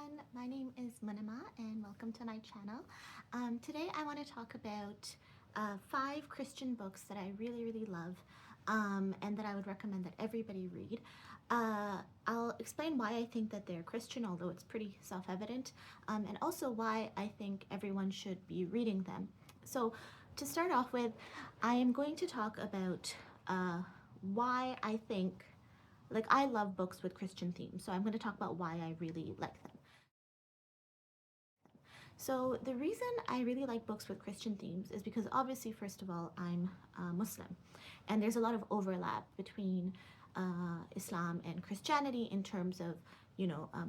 everyone, my name is Munema and welcome to my channel. Today I want to talk about 5 Christian books that I really love and that I would recommend that everybody read. I'll explain why I think that they're Christian, although it's pretty self-evident, and also why I think everyone should be reading them. So to start off with, I am going to talk about why I think I love books with Christian themes, so I'm going to talk about why I really like them. So the reason I really like books with Christian themes is because obviously, first of all, I'm Muslim, and there's a lot of overlap between Islam and Christianity in terms of,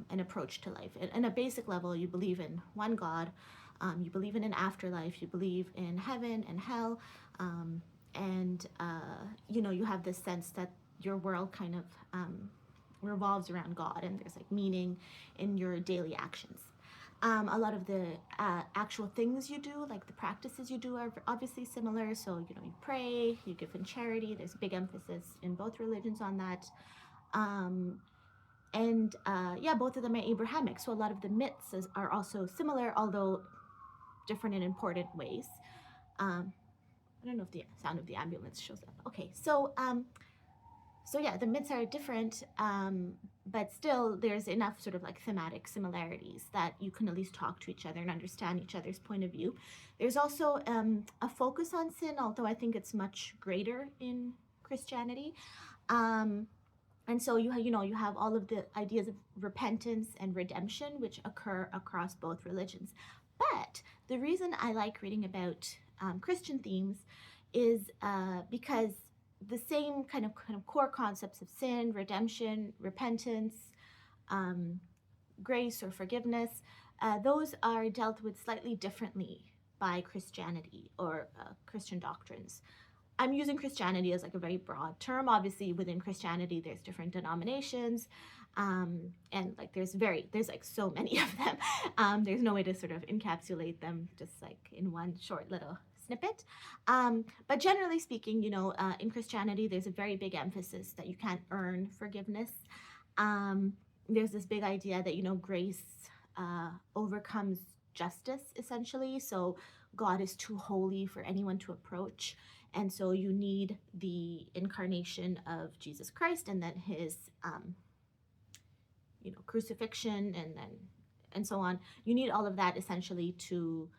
an approach to life. In a basic level, you believe in one God, you believe in an afterlife, you believe in heaven and hell, and you have this sense that your world kind of revolves around God, and there's meaning in your daily actions. A lot of the actual things you do, like the practices you do, are obviously similar. So, you pray, you give in charity. There's a big emphasis in both religions on that. Both of them are Abrahamic. So a lot of the myths are also similar, although different in important ways. I don't know if the sound of the ambulance shows up. Okay, so the myths are different, but still there's enough sort of thematic similarities that you can at least talk to each other and understand each other's point of view. There's also a focus on sin, although I think it's much greater in Christianity. And so you have all of the ideas of repentance and redemption, which occur across both religions. But the reason I like reading about Christian themes is because the same kind of core concepts of sin, redemption, repentance, grace or forgiveness, those are dealt with slightly differently by Christianity or Christian doctrines. I'm using Christianity as a very broad term. Obviously, within Christianity, there's different denominations, and there's so many of them. There's no way to sort of encapsulate them just in one short little snippet. But generally speaking, in Christianity, there's a very big emphasis that you can't earn forgiveness. There's this big idea that, grace overcomes justice, essentially. So God is too holy for anyone to approach. And so you need the incarnation of Jesus Christ and then his, crucifixion and so on. You need all of that essentially to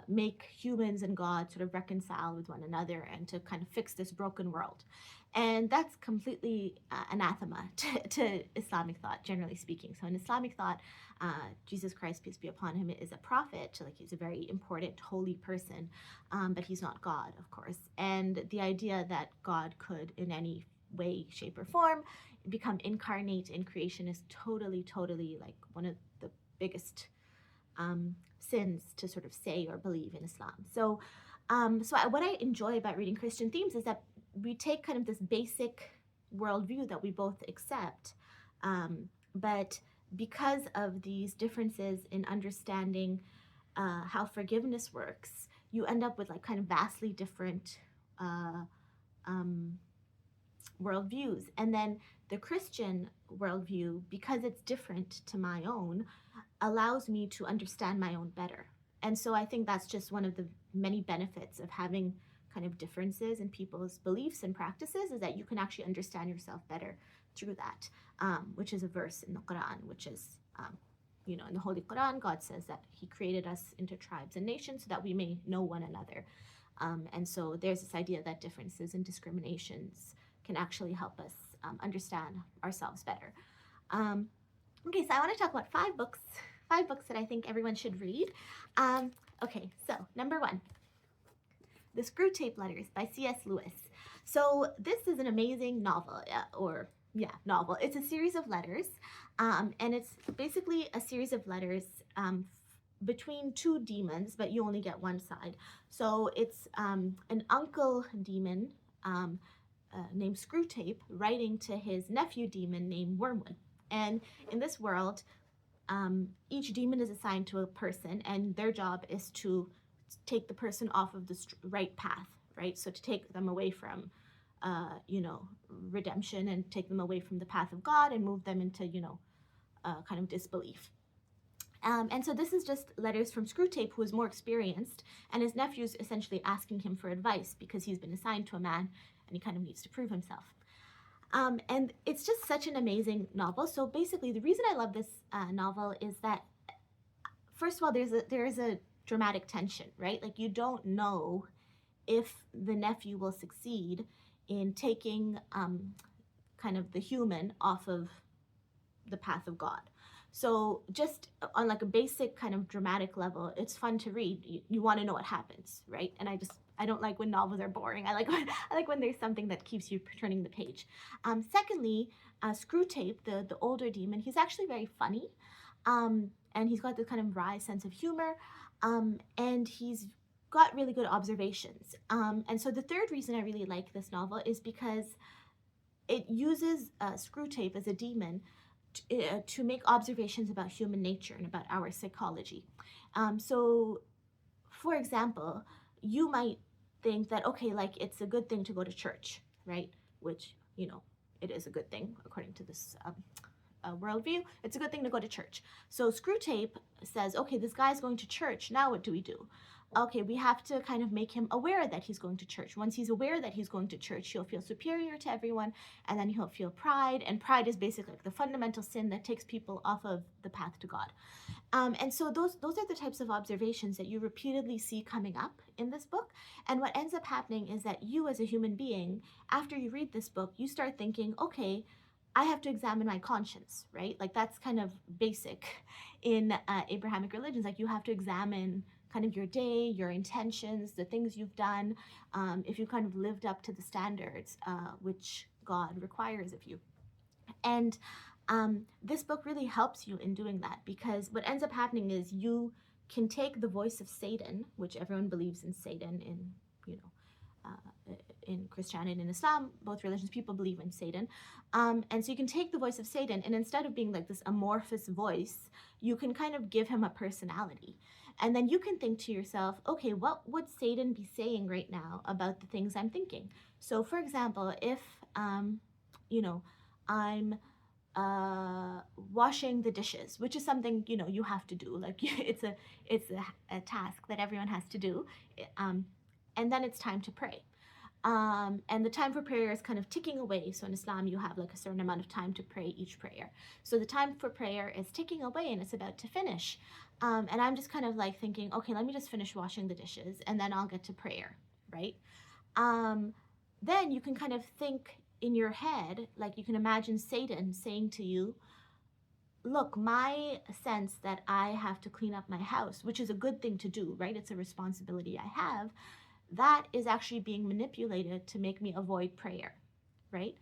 make humans and God sort of reconcile with one another and to kind of fix this broken world. And that's completely anathema to Islamic thought, generally speaking. So in Islamic thought, Jesus Christ, peace be upon him, is a prophet. He's a very important, holy person, but he's not God, of course. And the idea that God could, in any way, shape, or form, become incarnate in creation is totally one of the biggest sins to sort of say or believe in Islam. So what I enjoy about reading Christian themes is that we take kind of this basic worldview that we both accept, but because of these differences in understanding how forgiveness works, you end up with kind of vastly different worldviews. And then the Christian worldview, because it's different to my own, allows me to understand my own better. And so I think that's just one of the many benefits of having kind of differences in people's beliefs and practices, is that you can actually understand yourself better through that, which is a verse in the Quran, which is, in the Holy Quran, God says that he created us into tribes and nations so that we may know one another. And so there's this idea that differences and discriminations can actually help us understand ourselves better. Okay, so I want to talk about 5 books that I think everyone should read. Okay, so number 1, The Screwtape Letters by C.S. Lewis. So this is an amazing novel, novel. It's a series of letters, and it's basically a series of letters between 2 demons, but you only get one side. So it's an uncle demon named Screwtape writing to his nephew demon named Wormwood. And in this world, each demon is assigned to a person, and their job is to take the person off of the right path, right? So to take them away from, redemption, and take them away from the path of God and move them into, kind of disbelief. And so this is just letters from Screwtape, who is more experienced, and his nephew's essentially asking him for advice because he's been assigned to a man and he kind of needs to prove himself. And it's just such an amazing novel. So basically, the reason I love this novel is that, first of all, there is a dramatic tension, right? Like, you don't know if the nephew will succeed in taking kind of the human off of the path of God. So just on like a basic kind of dramatic level, it's fun to read. You want to know what happens, right? And I don't like when novels are boring. I like when there's something that keeps you turning the page. Secondly, Screwtape, the older demon, he's actually very funny, and he's got this kind of wry sense of humor, and he's got really good observations. And so the third reason I really like this novel is because it uses Screwtape as a demon to make observations about human nature and about our psychology. So, for example, you might think that, okay, like, it's a good thing to go to church, right? Which, it is a good thing according to this worldview. It's a good thing to go to church. So Screwtape says, okay, this guy's going to church. Now what do we do? Okay, we have to kind of make him aware that he's going to church. Once he's aware that he's going to church, he'll feel superior to everyone, and then he'll feel pride. And pride is basically like the fundamental sin that takes people off of the path to God. And so those are the types of observations that you repeatedly see coming up in this book. And what ends up happening is that you, as a human being, after you read this book, you start thinking, okay, I have to examine my conscience, right? Like, that's kind of basic in Abrahamic religions. Like, you have to examine kind of your day, your intentions, the things you've done, if you kind of lived up to the standards which God requires of you. And this book really helps you in doing that, because what ends up happening is you can take the voice of Satan, which everyone believes in Satan in Christianity and Islam, both religions, people believe in Satan. And so you can take the voice of Satan, and instead of being like this amorphous voice, you can kind of give him a personality. And then you can think to yourself, okay, what would Satan be saying right now about the things I'm thinking? So, for example, if, I'm washing the dishes, which is something, you have to do. Like, it's a task that everyone has to do. And then it's time to pray. And the time for prayer is kind of ticking away. So in Islam, you have like a certain amount of time to pray each prayer. So the time for prayer is ticking away and it's about to finish. And I'm just kind of like thinking, okay, let me just finish washing the dishes and then I'll get to prayer, right? Then you can kind of think in your head, like you can imagine Satan saying to you, look, my sense that I have to clean up my house, which is a good thing to do, right? It's a responsibility I have. That is actually being manipulated to make me avoid prayer, right?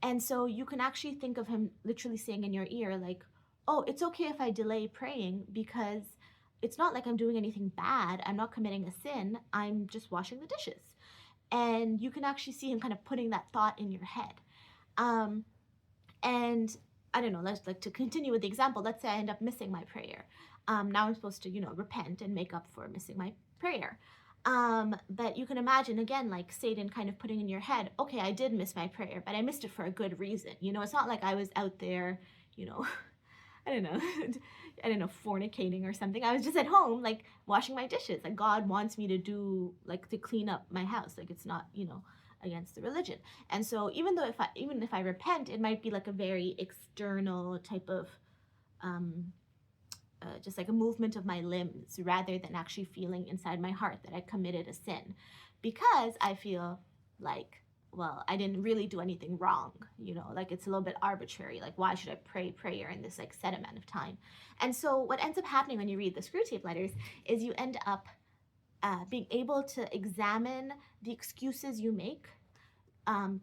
And so you can actually think of him literally saying in your ear, like, oh, it's okay if I delay praying because it's not like I'm doing anything bad. I'm not committing a sin. I'm just washing the dishes. And you can actually see him kind of putting that thought in your head. And I don't know, let's like to continue with the example. Let's say I end up missing my prayer. Now I'm supposed to, repent and make up for missing my prayer. But you can imagine again, like Satan kind of putting in your head, okay, I did miss my prayer, but I missed it for a good reason. It's not like I was out there, I don't know, fornicating or something. I was just at home, like washing my dishes. Like God wants me to do, like to clean up my house. Like it's not, against the religion. And so even if I repent, it might be like a very external type of, just like a movement of my limbs rather than actually feeling inside my heart that I committed a sin, because I feel like, well, I didn't really do anything wrong, like it's a little bit arbitrary. Like, why should I pray prayer in this like set amount of time? And so what ends up happening when you read the Screwtape letters is you end up being able to examine the excuses you make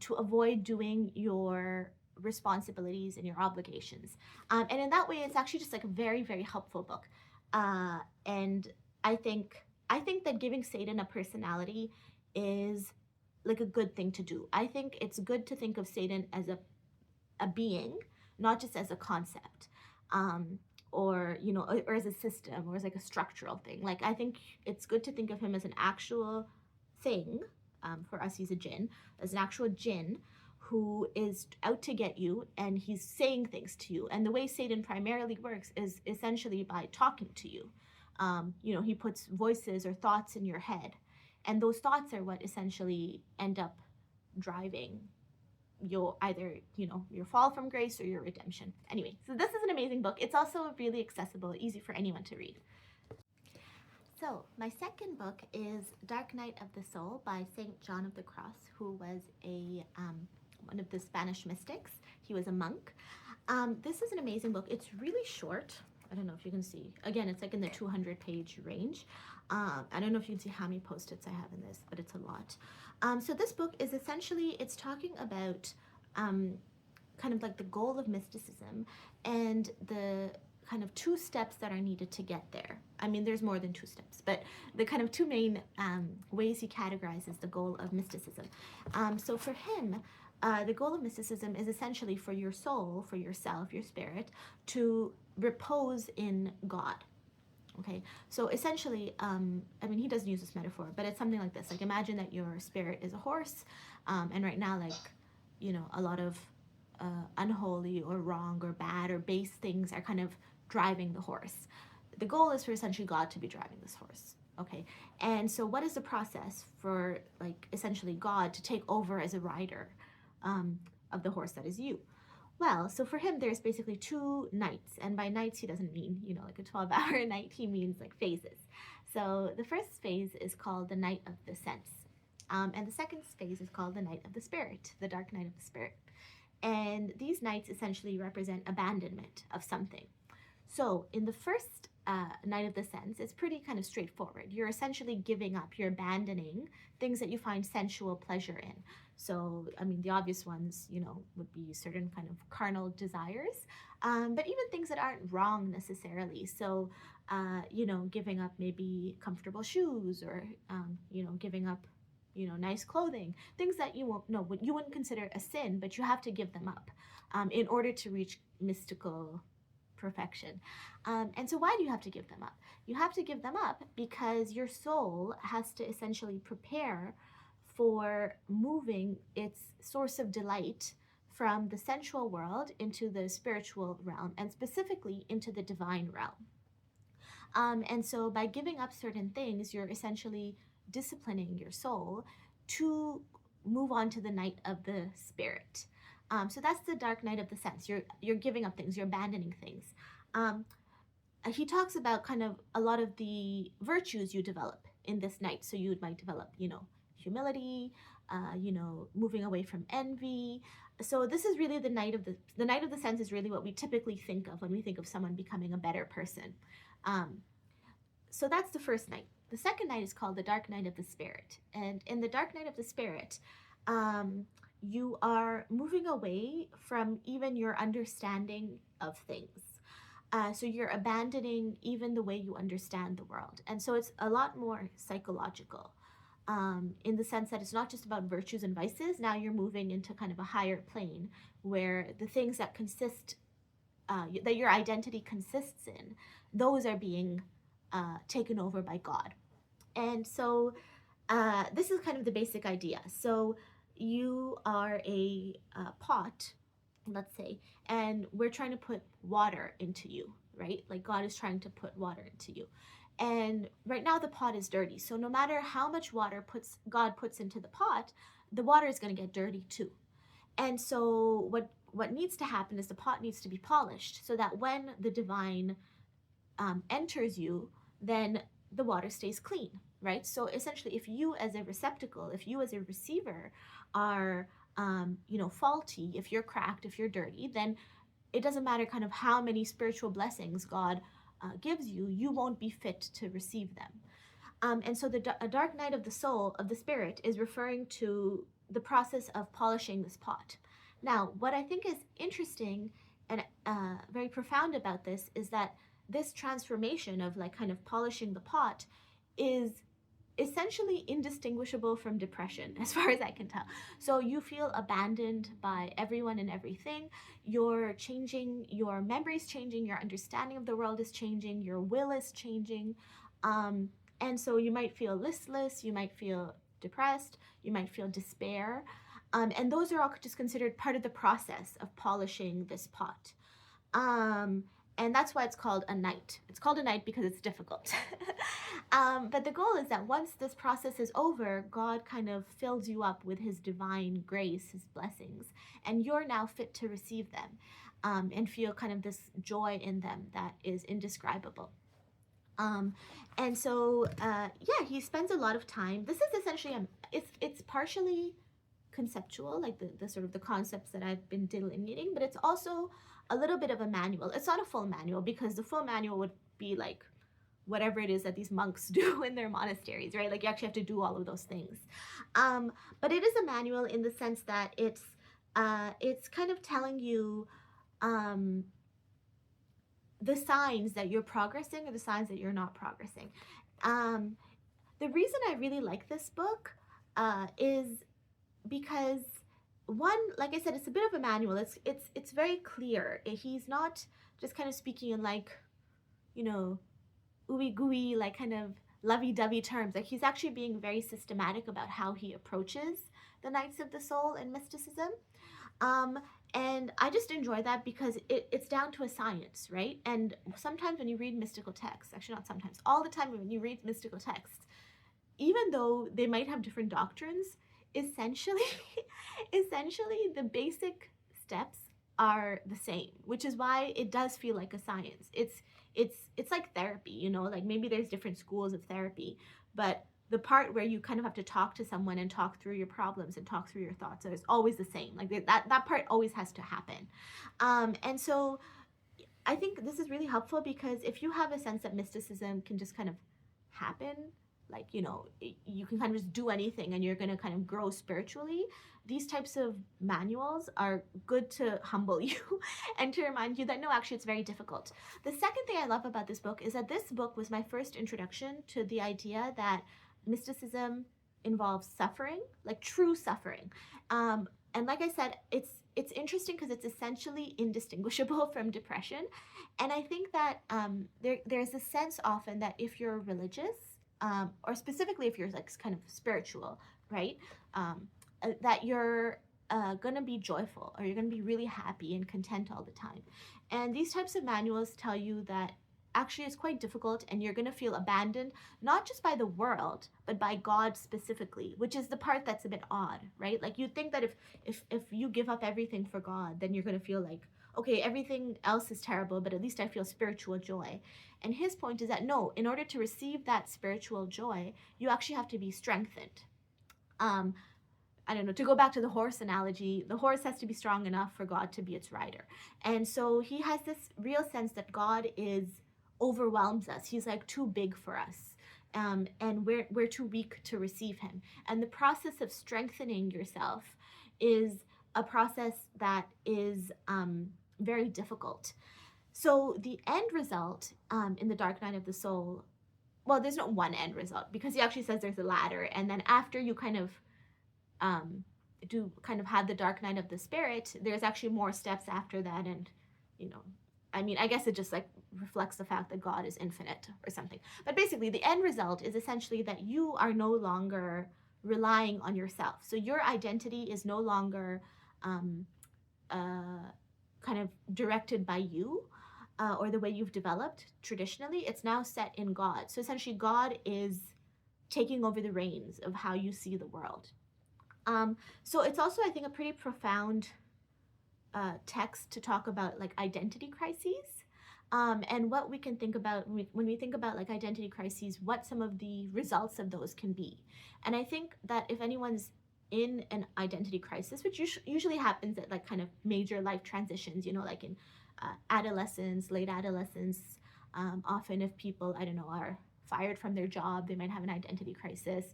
to avoid doing your responsibilities and your obligations. And in that way, it's actually just like a very, very helpful book. And I think that giving Satan a personality is like a good thing to do. I think it's good to think of Satan as a being, not just as a concept, or as a system, or as like a structural thing. Like, I think it's good to think of him as an actual thing. For us, he's a jinn, as an actual jinn who is out to get you, and he's saying things to you. And the way Satan primarily works is essentially by talking to you. He puts voices or thoughts in your head, and those thoughts are what essentially end up driving you'll either your fall from grace or your redemption. Anyway, so this is an amazing book. It's also really accessible, easy for anyone to read. So my second book is Dark Night of the Soul by Saint John of the Cross, who was one of the Spanish mystics. He was a monk. This is an amazing book. It's really short. I don't know if you can see. Again, it's like in the 200-page range. I don't know if you can see how many post-its I have in this, but it's a lot. So this book is essentially, it's talking about kind of like the goal of mysticism and the kind of 2 steps that are needed to get there. I mean, there's more than 2 steps, but the kind of 2 main ways he categorizes the goal of mysticism. So for him, the goal of mysticism is essentially for your soul, for yourself, your spirit, to repose in God. Okay, so essentially, I mean, he doesn't use this metaphor, but it's something like this. Like, imagine that your spirit is a horse, and right now, like, a lot of unholy or wrong or bad or base things are kind of driving the horse. The goal is for essentially God to be driving this horse. Okay, and so what is the process for, like, essentially God to take over as a rider of the horse that is you? Well, so for him, there's basically 2 nights, and by nights he doesn't mean, like a 12-hour night, he means like phases. So the first phase is called the night of the sense, and the second phase is called the night of the spirit, the dark night of the spirit. And these nights essentially represent abandonment of something. So in the first night of the sense, it's pretty kind of straightforward. You're essentially giving up, you're abandoning things that you find sensual pleasure in. So, I mean, the obvious ones, would be certain kind of carnal desires, but even things that aren't wrong necessarily. So, giving up maybe comfortable shoes or, giving up, nice clothing, things that you wouldn't consider a sin, but you have to give them up in order to reach mystical perfection. And so why do you have to give them up? You have to give them up because your soul has to essentially prepare for moving its source of delight from the sensual world into the spiritual realm, and specifically into the divine realm. And so by giving up certain things, you're essentially disciplining your soul to move on to the night of the spirit. So that's the dark night of the sense. You're giving up things, you're abandoning things. He talks about kind of a lot of the virtues you develop in this night. So you might develop, humility, moving away from envy. So this is really the night of the sense is really what we typically think of when we think of someone becoming a better person. So that's the first night. The second night is called the dark night of the spirit. And in the dark night of the spirit, you are moving away from even your understanding of things. So you're abandoning even the way you understand the world. And so it's a lot more psychological. In the sense that it's not just about virtues and vices. Now you're moving into kind of a higher plane where the things that that your identity consists in, those are being taken over by God. And so this is kind of the basic idea. So you are a pot, let's say, and we're trying to put water into you, right? Like God is trying to put water into you. And right now the pot is dirty. So no matter how much water God puts into the pot, the water is going to get dirty too. And so what needs to happen is the pot needs to be polished so that when the divine enters you, then the water stays clean, right? So essentially, if you as a receptacle, if you as a receiver are, faulty, if you're cracked, if you're dirty, then it doesn't matter kind of how many spiritual blessings God gives you, you won't be fit to receive them. And so a dark night of the soul, of the spirit, is referring to the process of polishing this pot. Now, what I think is interesting and very profound about this is that this transformation of like kind of polishing the pot is essentially indistinguishable from depression, as far as I can tell. So you feel abandoned by everyone and everything. You're changing, your memory's changing, your understanding of the world is changing, your will is changing. And so you might feel listless, you might feel depressed, you might feel despair. And those are all just considered part of the process of polishing this pot. Um, and that's why it's called a night. It's called a night because it's difficult. But the goal is that once this process is over, God kind of fills you up with his divine grace, his blessings, and you're now fit to receive them, and feel kind of this joy in them that is indescribable. Um, and so, yeah, he spends a lot of time. This is essentially, it's partially conceptual, like the sort of the concepts that I've been delineating, but it's also a little bit of a manual. It's not a full manual because the full manual would be like whatever it is that these monks do in their monasteries, right? Like you actually have to do all of those things. But it is a manual in the sense that it's kind of telling you um, the signs that you're progressing or the signs that you're not progressing. Um, the reason I really like this book is because one, like I said, it's a bit of a manual. It's very clear. He's not just kind of speaking in like, you know, ooey gooey, like kind of lovey-dovey terms. Like he's actually being very systematic about how he approaches the Nights of the Soul and mysticism. Um, and I just enjoy that because it's down to a science, right? And sometimes when you read mystical texts, actually not sometimes, all the time when you read mystical texts, even though they might have different doctrines, essentially, essentially the basic steps are the same, which is why it does feel like a science. It's like therapy, you know, like maybe there's different schools of therapy, but the part where you kind of have to talk to someone and talk through your problems and talk through your thoughts is always the same. Like that part always has to happen. And so I think this is really helpful because if you have a sense that mysticism can just kind of happen, like, you know, you can kind of just do anything and you're going to kind of grow spiritually, these types of manuals are good to humble you and to remind you that no, actually, it's very difficult. The second thing I love about this book is that this book was my first introduction to the idea that mysticism involves suffering, like true suffering. And like I said, it's interesting because it's essentially indistinguishable from depression. And I think that there's a sense often that if you're religious, or specifically if you're like kind of spiritual, right, that you're going to be joyful or you're going to be really happy and content all the time. And these types of manuals tell you that actually it's quite difficult and you're going to feel abandoned, not just by the world, but by God specifically, which is the part that's a bit odd, right? Like you'd think that if you give up everything for God, then you're going to feel like, okay, everything else is terrible, but at least I feel spiritual joy. And his point is that no, in order to receive that spiritual joy, you actually have to be strengthened. I don't know, to go back to the horse analogy, the horse has to be strong enough for God to be its rider. And so he has this real sense that God overwhelms us. He's like too big for us. And we're too weak to receive him. And the process of strengthening yourself is a process that is very difficult. So the end result in the Dark Night of the Soul, well, there's not one end result because he actually says there's a ladder. And then after you kind of do kind of have the Dark Night of the Spirit, there's actually more steps after that. And, you know, I mean, I guess it just like reflects the fact that God is infinite or something. But basically, the end result is essentially that you are no longer relying on yourself. So your identity is no longer kind of directed by you or the way you've developed traditionally. It's now set in God. So essentially, God is taking over the reins of how you see the world. So it's also, I think, a pretty profound text to talk about like identity crises and what we can think about when we think about like identity crises, what some of the results of those can be. And I think that if anyone's in an identity crisis, which usually happens at like kind of major life transitions, you know, like in adolescence, late adolescence, often if people, I don't know, are fired from their job, they might have an identity crisis.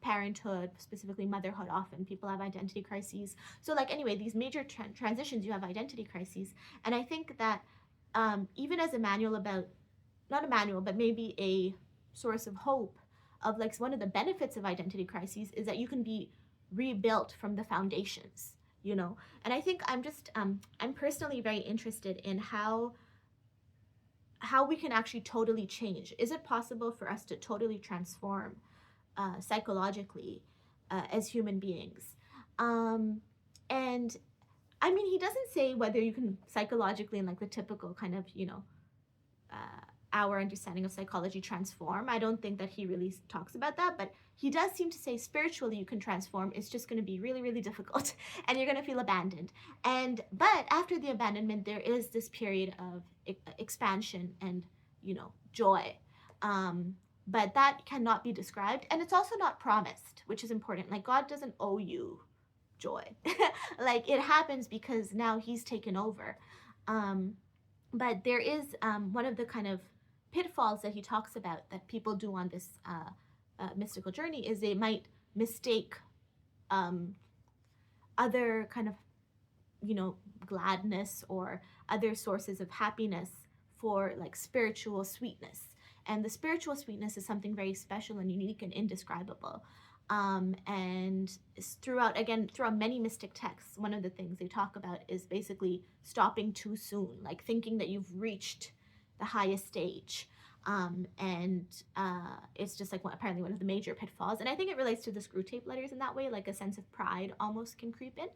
Parenthood, specifically motherhood, often people have identity crises. So like anyway, these major transitions, you have identity crises. And I think that even as a manual about, not a manual, but maybe a source of hope of like one of the benefits of identity crises is that you can be rebuilt from the foundations, you know. And I think I'm personally very interested in how we can actually totally change. Is it possible for us to totally transform psychologically as human beings? Um, and I mean, he doesn't say whether you can psychologically, in like the typical kind of, our understanding of psychology, transform. I don't think that he really talks about that, but he does seem to say spiritually you can transform. It's just going to be really, really difficult, and you're going to feel abandoned. But after the abandonment, there is this period of expansion and, joy. But that cannot be described, and it's also not promised, which is important. Like, God doesn't owe you joy. Like, it happens because now he's taken over. um, but there is, one of the kind of pitfalls that he talks about that people do on this mystical journey is they might mistake um, other kind of, gladness or other sources of happiness for like spiritual sweetness. And the spiritual sweetness is something very special and unique and indescribable. And throughout many mystic texts, one of the things they talk about is basically stopping too soon, like thinking that you've reached the highest stage. And it's just like apparently one of the major pitfalls. And I think it relates to the screw tape letters in that way, like a sense of pride almost can creep in.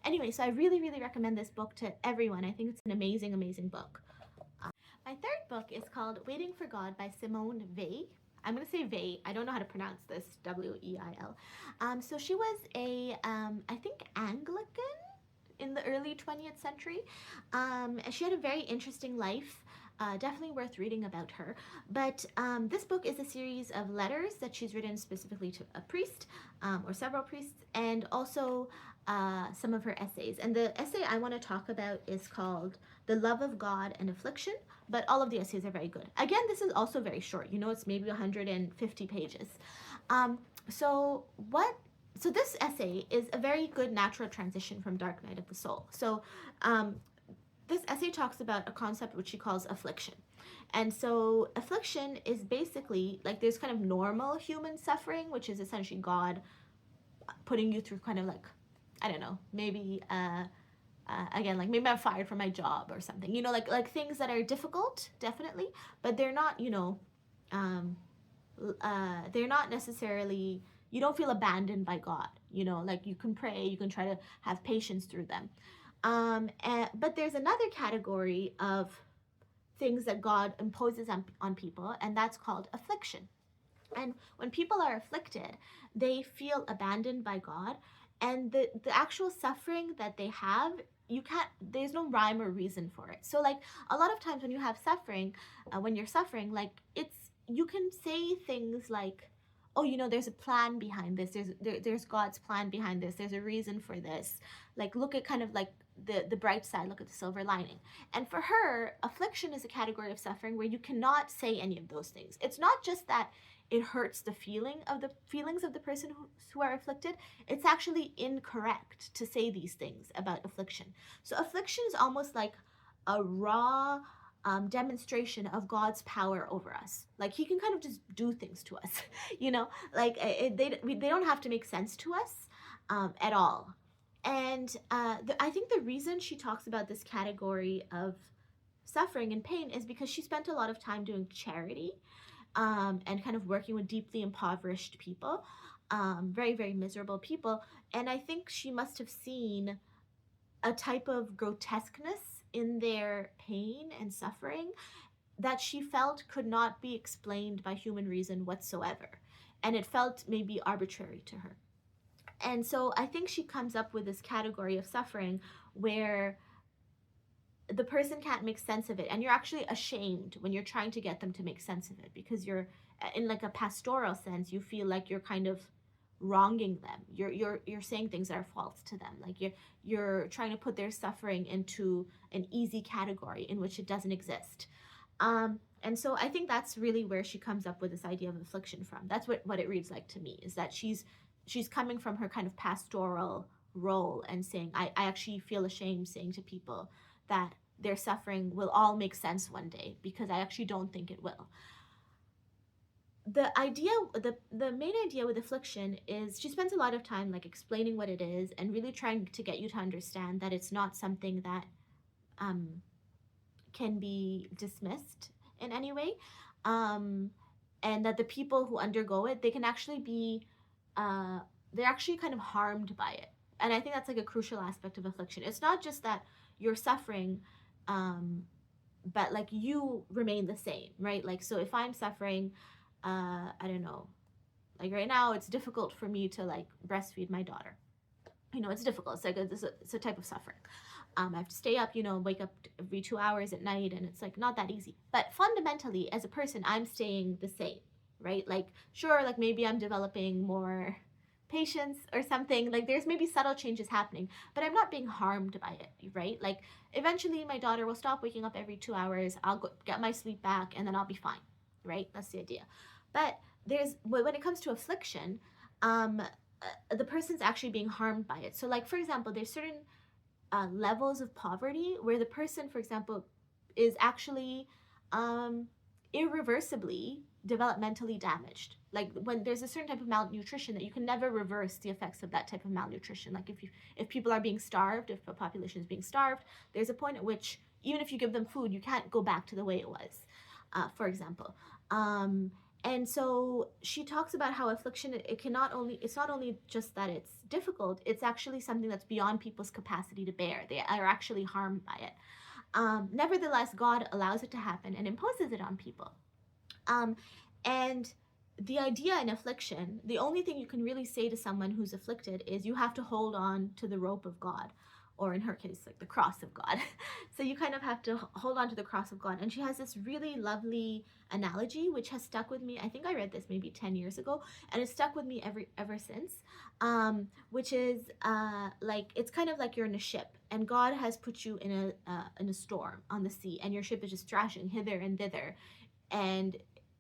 Anyway, so I really, really recommend this book to everyone. I think it's an amazing, amazing book. My third book is called Waiting for God by Simone Weil. I'm going to say Weil. I don't know how to pronounce this, Weil. So she was I think, Anglican in the early 20th century. And she had a very interesting life. Definitely worth reading about her. But this book is a series of letters that she's written specifically to a priest, or several priests, and also some of her essays. And the essay I want to talk about is called The Love of God and Affliction, but all of the essays are very good. Again, this is also very short. It's maybe 150 pages. So this essay is a very good natural transition from Dark Night of the Soul. So this essay talks about a concept which she calls affliction. And so affliction is basically like there's kind of normal human suffering, which is essentially God putting you through kind of like, I don't know, maybe again, like maybe I'm fired from my job or something, like things that are difficult, definitely, but they're not, they're not necessarily, you don't feel abandoned by God, like you can pray, you can try to have patience through them. But there's another category of things that God imposes on people, and that's called affliction. And when people are afflicted, they feel abandoned by God, and the actual suffering that they have, there's no rhyme or reason for it. So like a lot of times when you have suffering, when you're suffering, like you can say things like, oh, there's a plan behind this, there's God's plan behind this, there's a reason for this, like look at kind of like the bright side, look at the silver lining. And for her, affliction is a category of suffering where you cannot say any of those things. It's not just that it hurts the feelings of the person who are afflicted. It's actually incorrect to say these things about affliction. So affliction is almost like a raw demonstration of God's power over us. Like he can kind of just do things to us, like they don't have to make sense to us at all. And I think the reason she talks about this category of suffering and pain is because she spent a lot of time doing charity, and kind of working with deeply impoverished people, very, very miserable people. And I think she must have seen a type of grotesqueness in their pain and suffering that she felt could not be explained by human reason whatsoever. And it felt maybe arbitrary to her. And so I think she comes up with this category of suffering where the person can't make sense of it, and you're actually ashamed when you're trying to get them to make sense of it, because you're, in like a pastoral sense, you feel like you're kind of wronging them. You're saying things that are false to them, like you're trying to put their suffering into an easy category in which it doesn't exist. And so I think that's really where she comes up with this idea of affliction from. That's what it reads like to me, is that she's coming from her kind of pastoral role and saying, I actually feel ashamed saying to people that their suffering will all make sense one day, because I actually don't think it will. The main idea with affliction is she spends a lot of time like explaining what it is and really trying to get you to understand that it's not something that can be dismissed in any way, and that the people who undergo it, they can actually be they're actually kind of harmed by it. And I think that's like a crucial aspect of affliction. It's not just that you're suffering, but like you remain the same, right? Like, so if I'm suffering, I don't know, like right now it's difficult for me to like breastfeed my daughter. It's difficult. It's like it's a type of suffering. I have to stay up, wake up every 2 hours at night, and it's like not that easy. But fundamentally, as a person, I'm staying the same, right? Like, sure, like maybe I'm developing more patience or something. Like, there's maybe subtle changes happening, but I'm not being harmed by it, right? Like, eventually, my daughter will stop waking up every 2 hours. I'll go get my sleep back, and then I'll be fine, right? That's the idea. But when it comes to affliction, the person's actually being harmed by it. So, like, for example, there's certain levels of poverty where the person, for example, is actually irreversibly developmentally damaged. Like when there's a certain type of malnutrition that you can never reverse the effects of that type of malnutrition. Like if people are being starved, if a population is being starved, there's a point at which even if you give them food, you can't go back to the way it was, for example. And so she talks about how affliction, it's not only just that it's difficult, it's actually something that's beyond people's capacity to bear. They are actually harmed by it. Nevertheless, God allows it to happen and imposes it on people. And the idea in affliction, the only thing you can really say to someone who's afflicted is you have to hold on to the rope of God, or in her case, like the cross of God. So you kind of have to hold on to the cross of God. And she has this really lovely analogy, which has stuck with me. I think I read this maybe 10 years ago, and it's stuck with me ever since, which is like, it's kind of like you're in a ship, and God has put you in a storm on the sea, and your ship is just thrashing hither and thither, and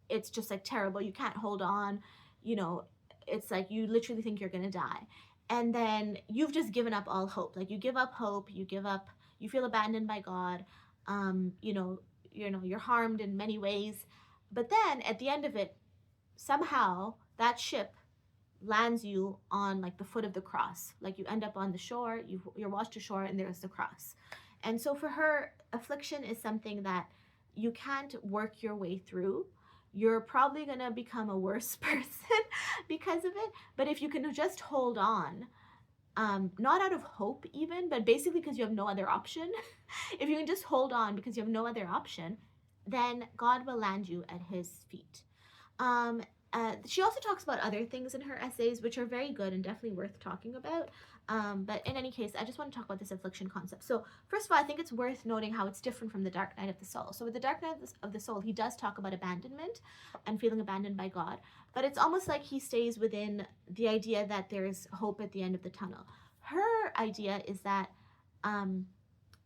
it's just like terrible. You can't hold on, it's like you literally think you're gonna die. And then you've just given up all hope. Like you give up hope, you feel abandoned by God. You're harmed in many ways. But then at the end of it, somehow that ship lands you on like the foot of the cross. Like you end up on the shore, you're washed ashore, and there's the cross. And so for her, affliction is something that you can't work your way through. You're probably going to become a worse person because of it. But if you can just hold on, not out of hope even, but basically because you have no other option, if you can just hold on because you have no other option, then God will land you at his feet. She also talks about other things in her essays, which are very good and definitely worth talking about. But in any case, I just want to talk about this affliction concept. So first of all, I think it's worth noting how it's different from the dark night of the soul. So with the dark night of the soul, he does talk about abandonment and feeling abandoned by God, but it's almost like he stays within the idea that there's hope at the end of the tunnel. Her idea is that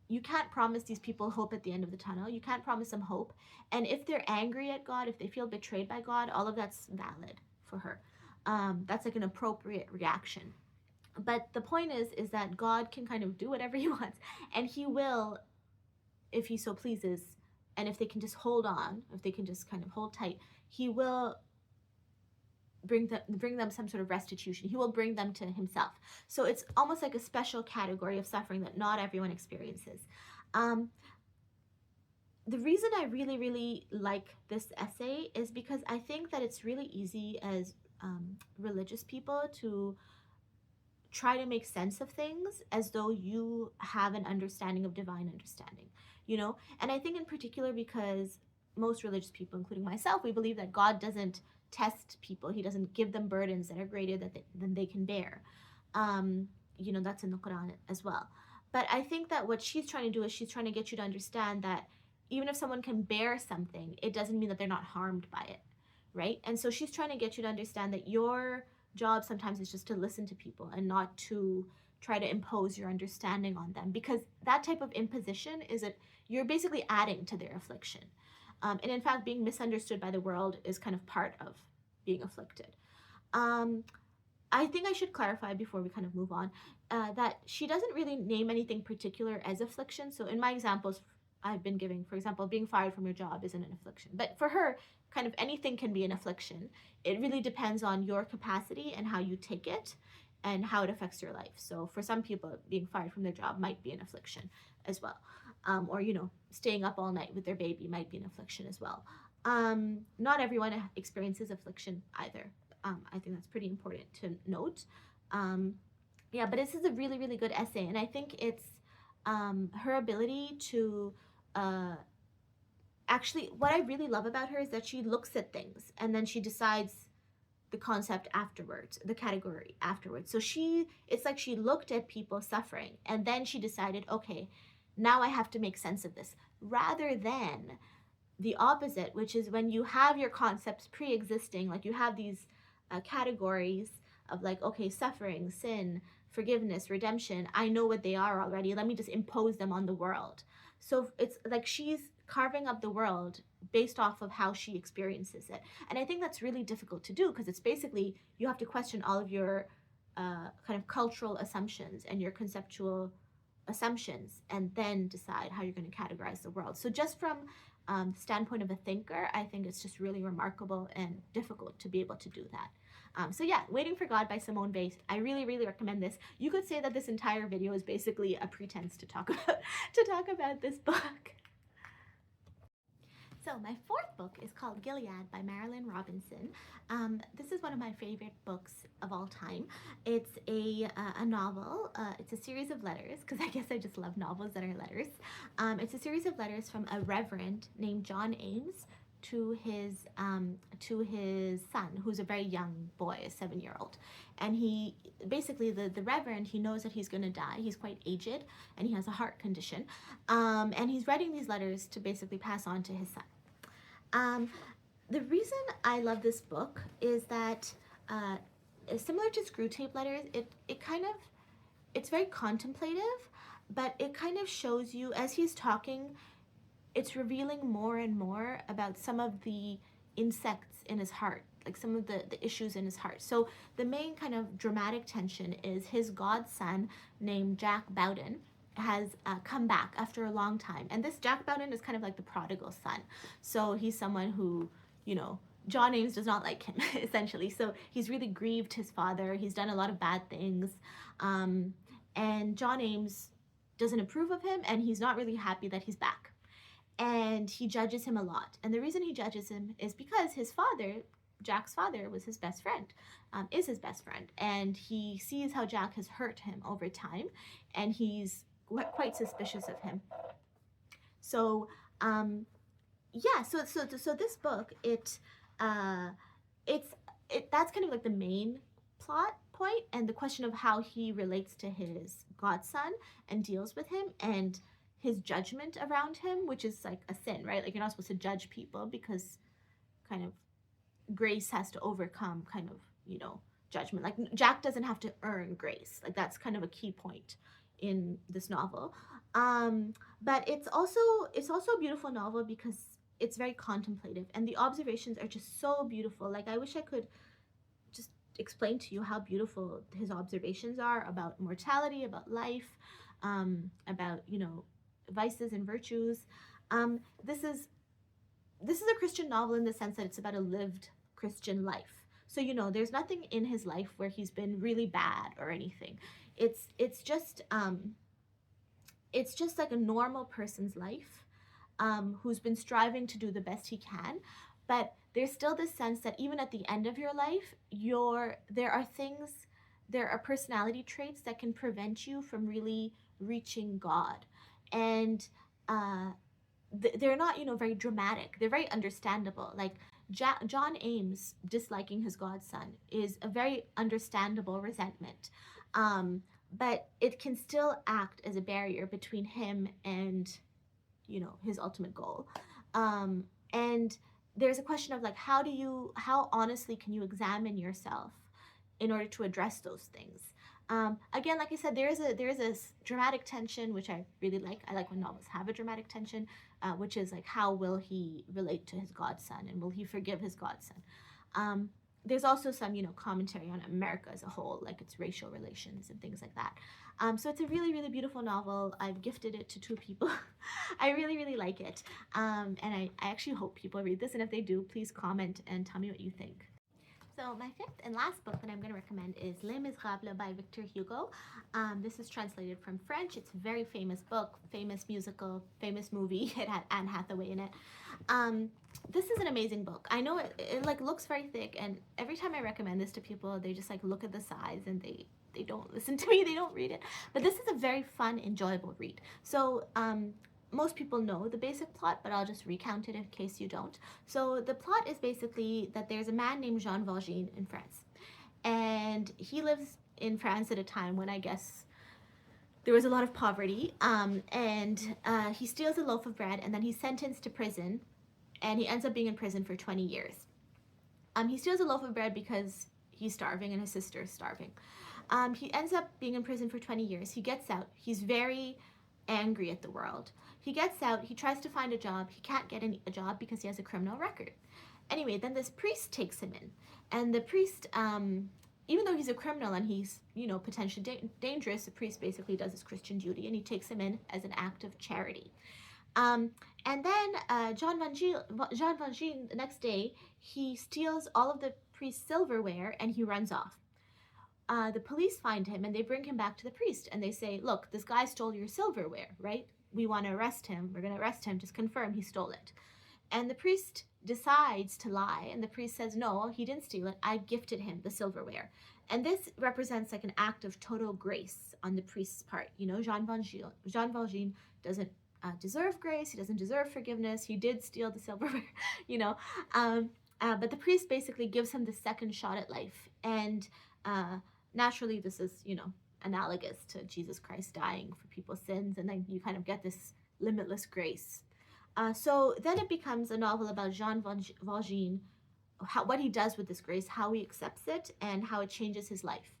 you can't promise these people hope at the end of the tunnel. You can't promise them hope. And if they're angry at God, if they feel betrayed by God, all of that's valid for her. That's like an appropriate reaction. But the point is that God can kind of do whatever he wants, and he will, if he so pleases, and if they can just hold on, if they can just kind of hold tight, he will bring them some sort of restitution. He will bring them to himself. So it's almost like a special category of suffering that not everyone experiences. The reason I really, really like this essay is because I think that it's really easy as religious people to try to make sense of things as though you have an understanding of divine understanding, And I think in particular because most religious people, including myself, we believe that God doesn't test people. He doesn't give them burdens that are greater than they can bear. That's in the Quran as well. But I think that what she's trying to do is she's trying to get you to understand that even if someone can bear something, it doesn't mean that they're not harmed by it, right? And so she's trying to get you to understand that your job sometimes is just to listen to people and not to try to impose your understanding on them, because that type of imposition is that you're basically adding to their affliction. And in fact, being misunderstood by the world is kind of part of being afflicted. I think I should clarify before we kind of move on that she doesn't really name anything particular as affliction. So in my examples I've been giving, for example, being fired from your job isn't an affliction. But for her, kind of anything can be an affliction. It really depends on your capacity and how you take it and how it affects your life. So for some people, being fired from their job might be an affliction as well. Or, staying up all night with their baby might be an affliction as well. Not everyone experiences affliction either. I think that's pretty important to note. Yeah, but this is a really, really good essay. And I think it's her ability to actually, what I really love about her is that she looks at things and then she decides the concept afterwards, the category afterwards. So it's like she looked at people suffering and then she decided, okay, now I have to make sense of this, rather than the opposite, which is when you have your concepts pre-existing, like you have these categories of like, okay, suffering, sin, forgiveness, redemption, I know what they are already, let me just impose them on the world. So it's like she's carving up the world based off of how she experiences it. And I think that's really difficult to do because it's basically you have to question all of your kind of cultural assumptions and your conceptual assumptions and then decide how you're going to categorize the world. So just from standpoint of a thinker, I think it's just really remarkable and difficult to be able to do that. So yeah, Waiting for God by Simone Weil. I really, really recommend this. You could say that this entire video is basically a pretense to talk about this book. So my fourth book is called Gilead by Marilynne Robinson. This is one of my favorite books of all time. It's a novel. It's a series of letters, because I guess I just love novels that are letters. It's a series of letters from a reverend named John Ames to his son, who's a very young boy, a 7-year-old. And he basically, the reverend, he knows that he's going to die. He's quite aged and he has a heart condition. And he's writing these letters to basically pass on to his son. The reason I love this book is that similar to Screwtape Letters, it's very contemplative, but it kind of shows you, as he's talking, it's revealing more and more about some of the insects in his heart, like some of the issues in his heart. So the main kind of dramatic tension is his godson named Jack Bowden has come back after a long time. And this Jack Bowden is kind of like the prodigal son. So he's someone who, John Ames does not like him, essentially. So he's really grieved his father. He's done a lot of bad things. And John Ames doesn't approve of him, and he's not really happy that he's back. And he judges him a lot. And the reason he judges him is because his father, Jack's father, was his best friend, is his best friend. And he sees how Jack has hurt him over time, and he's quite suspicious of him. So yeah, so this book, that's kind of like the main plot point, and the question of how he relates to his godson and deals with him, and his judgment around him, which is like a sin, right? Like you're not supposed to judge people because kind of grace has to overcome kind of, judgment. Like Jack doesn't have to earn grace. Like that's kind of a key point in this novel. But it's also a beautiful novel because it's very contemplative and the observations are just so beautiful. Like I wish I could just explain to you how beautiful his observations are about mortality, about life, about, vices and virtues. This is a Christian novel in the sense that it's about a lived Christian life. So, there's nothing in his life where he's been really bad or anything. It's just like a normal person's life, who's been striving to do the best he can. But there's still this sense that even at the end of your life, there are personality traits that can prevent you from really reaching God. And they're not, very dramatic. They're very understandable. Like John Ames disliking his godson is a very understandable resentment. But it can still act as a barrier between him and, his ultimate goal. And there's a question of like, how honestly can you examine yourself in order to address those things? Again, like I said, there is a dramatic tension, which I really like. I like when novels have a dramatic tension, which is like, how will he relate to his godson, and will he forgive his godson? There's also some, commentary on America as a whole, like its racial relations and things like that. So it's a really, really beautiful novel. I've gifted it to 2 people. I really, really like it. And I actually hope people read this. And if they do, please comment and tell me what you think. So my 5th and last book that I'm going to recommend is Les Miserables by Victor Hugo. This is translated from French. It's a very famous book, famous musical, famous movie. It had Anne Hathaway in it. This is an amazing book. I know it like looks very thick, and every time I recommend this to people, they just like look at the size and they they don't listen to me, they don't read it. But this is a very fun, enjoyable read. So most people know the basic plot, but I'll just recount it in case you don't. So the plot is basically that there's a man named Jean Valjean in France, and he lives in France at a time when I guess there was a lot of poverty, and he steals a loaf of bread, and then he's sentenced to prison, and he ends up being in prison for 20 years. He steals a loaf of bread because he's starving and his sister is starving. He ends up being in prison for 20 years. He gets out. He's very angry at the world. He gets out. He tries to find a job. He can't get a job because he has a criminal record. Anyway, then this priest takes him in. And the priest, even though he's a criminal and he's, potentially dangerous, the priest basically does his Christian duty and he takes him in as an act of charity. And then Jean Valjean, the next day, he steals all of the priest's silverware and he runs off. The police find him and they bring him back to the priest and they say, look, this guy stole your silverware, right? We want to arrest him. We're going to arrest him. Just confirm he stole it. And the priest decides to lie, and the priest says, no, he didn't steal it. I gifted him the silverware. And this represents like an act of total grace on the priest's part. Jean Valjean doesn't deserve grace. He doesn't deserve forgiveness. He did steal the silverware, but the priest basically gives him the second shot at life. And naturally, this is, analogous to Jesus Christ dying for people's sins. And then you kind of get this limitless grace. So then it becomes a novel about Jean Valjean, what he does with this grace, how he accepts it, and how it changes his life.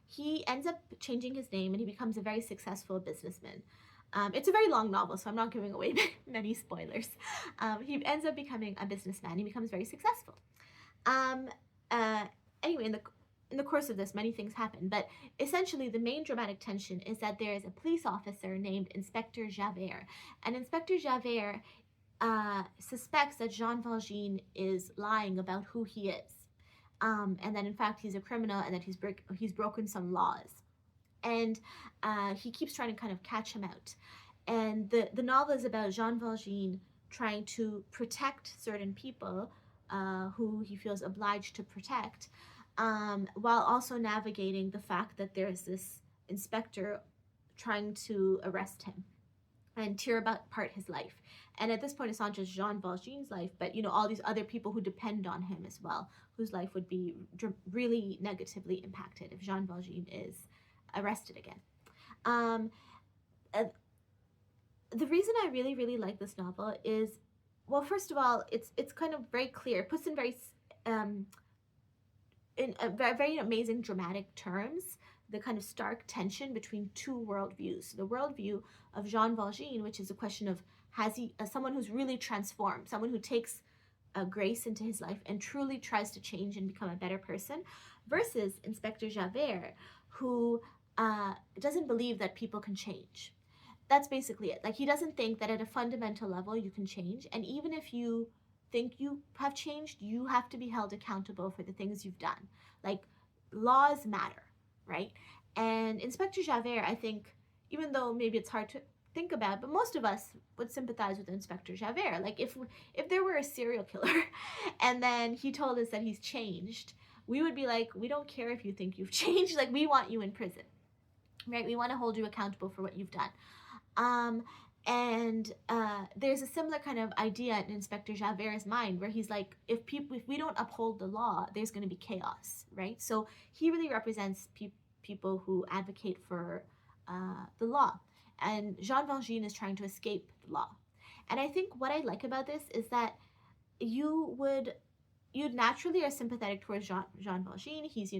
He ends up changing his name and he becomes a very successful businessman. It's a very long novel, so I'm not giving away many spoilers. He ends up becoming a businessman. He becomes very successful. Anyway, in the course of this, many things happen, but essentially the main dramatic tension is that there is a police officer named Inspector Javert, and Inspector Javert suspects that Jean Valjean is lying about who he is, and that in fact he's a criminal and that he's broken some laws, and he keeps trying to kind of catch him out. And the novel is about Jean Valjean trying to protect certain people who he feels obliged to protect, while also navigating the fact that there's this inspector trying to arrest him and tear apart his life. And at this point, it's not just Jean Valjean's life, but all these other people who depend on him as well, whose life would be really negatively impacted if Jean Valjean is arrested again. The reason I really, really like this novel is, well, first of all, it's kind of very clear. It puts in very amazing dramatic terms the kind of stark tension between two worldviews. The worldview of Jean Valjean, which is a question of someone who's really transformed, someone who takes grace into his life and truly tries to change and become a better person, versus Inspector Javert, who doesn't believe that people can change. That's basically it. Like, he doesn't think that at a fundamental level you can change, and even if you think you have changed, you have to be held accountable for the things you've done. Like, laws matter, right? And Inspector Javert, I think, even though maybe it's hard to think about, but most of us would sympathize with Inspector Javert. Like, if there were a serial killer and then he told us that he's changed, we would be like, we don't care if you think you've changed. Like, we want you in prison, right? We want to hold you accountable for what you've done. And there's a similar kind of idea in Inspector Javert's mind where he's like, if we don't uphold the law, there's going to be chaos, right? So he really represents people who advocate for the law. And Jean Valjean is trying to escape the law. And I think what I like about this is that you naturally are sympathetic towards Jean Valjean. He's,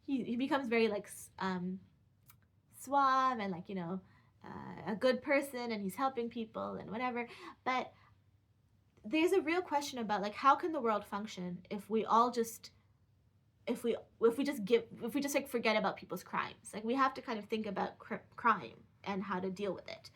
he becomes very like suave and like, a good person, and he's helping people and whatever. But there's a real question about like, how can the world function if we just like forget about people's crimes? Like, we have to kind of think about crime and how to deal with it.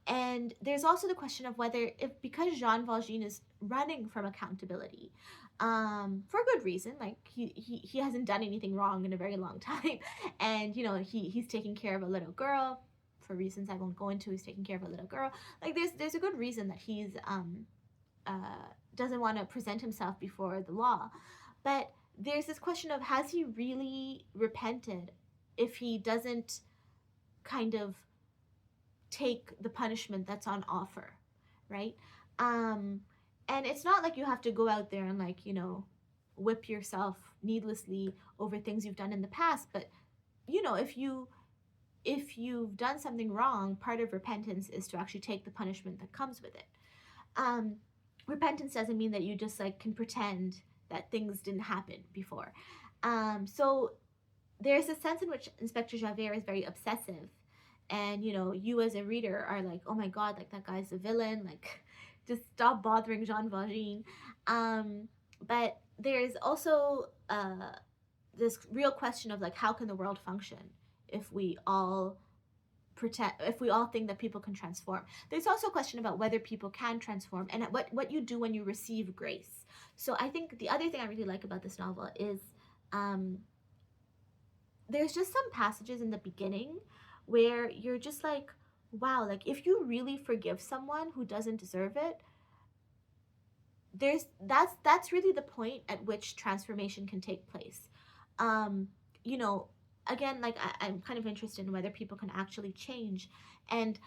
And there's also the question of whether, because Jean Valjean is running from accountability, for a good reason, like he hasn't done anything wrong in a very long time, and he's taking care of a little girl for reasons I won't go into. He's taking care of a little girl. Like, there's a good reason that he's doesn't want to present himself before the law. But there's this question of, has he really repented if he doesn't kind of take the punishment that's on offer, right? Um, and it's not like you have to go out there and, like, whip yourself needlessly over things you've done in the past, but if you've done something wrong, part of repentance is to actually take the punishment that comes with it. Um, Repentance doesn't mean that you just, like, can pretend that things didn't happen before. So there's a sense in which Inspector Javert is very obsessive, and you as a reader are like, oh my god, like, that guy's a villain, like, just stop bothering Jean Valjean. But there's also this real question of, like, how can the world function if we all think that people can transform. There's also a question about whether people can transform, and what you do when you receive grace. So I think the other thing I really like about this novel is there's just some passages in the beginning where you're just like, wow, like, if you really forgive someone who doesn't deserve it, that's really the point at which transformation can take place. You know, again, like, I'm kind of interested in whether people can actually change, and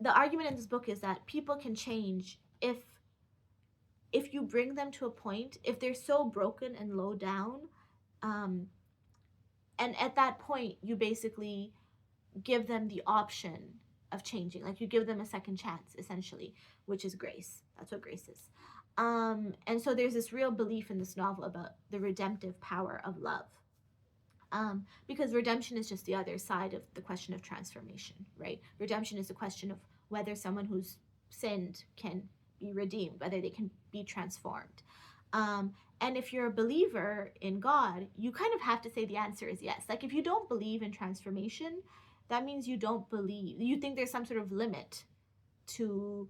the argument in this book is that people can change if you bring them to a point, if they're so broken and low down, and at that point you basically give them the option of changing, like, you give them a second chance, essentially, which is grace. That's what grace is. And so there's this real belief in this novel about the redemptive power of love, because redemption is just the other side of the question of transformation, right? Redemption is the question of whether someone who's sinned can be redeemed, whether they can be transformed. And if you're a believer in God, you kind of have to say the answer is yes. Like, if you don't believe in transformation, that means you don't believe, you think there's some sort of limit to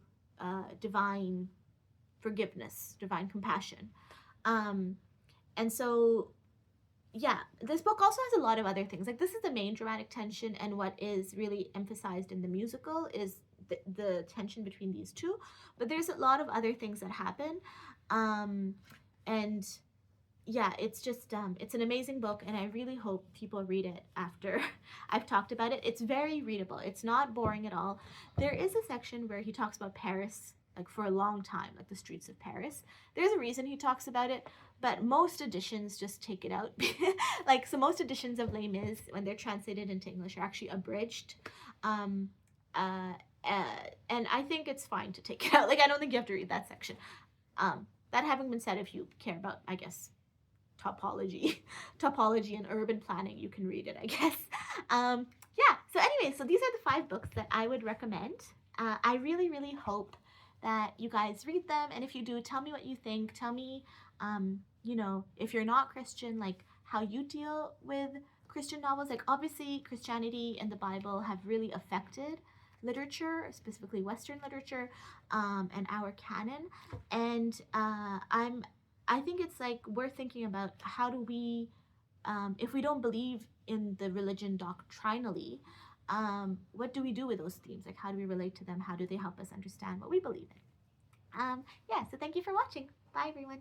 divine forgiveness, divine compassion. And so, yeah, this book also has a lot of other things. Like, this is the main dramatic tension, and what is really emphasized in the musical is the tension between these two. But there's a lot of other things that happen. And yeah, it's just, it's an amazing book, and I really hope people read it after I've talked about it. It's very readable. It's not boring at all. There is a section where he talks about Paris, like, for a long time, like the streets of Paris. There's a reason he talks about it, but most editions just take it out. Like, so most editions of Les Mis, when they're translated into English, are actually abridged. And I think it's fine to take it out. Like, I don't think you have to read that section. That having been said, if you care about, I guess, topology and urban planning, you can read it, I guess. Yeah, so anyway, so these are the 5 books that I would recommend. I really, really hope that you guys read them, and if you do, tell me what you think. Tell me, if you're not Christian, like, how you deal with Christian novels. Like, obviously, Christianity and the Bible have really affected literature, specifically Western literature, and our canon. And I think it's, like, we're thinking about how do we, if we don't believe in the religion doctrinally, what do we do with those themes? Like, how do we relate to them? How do they help us understand what we believe in? Yeah, so thank you for watching. Bye, everyone.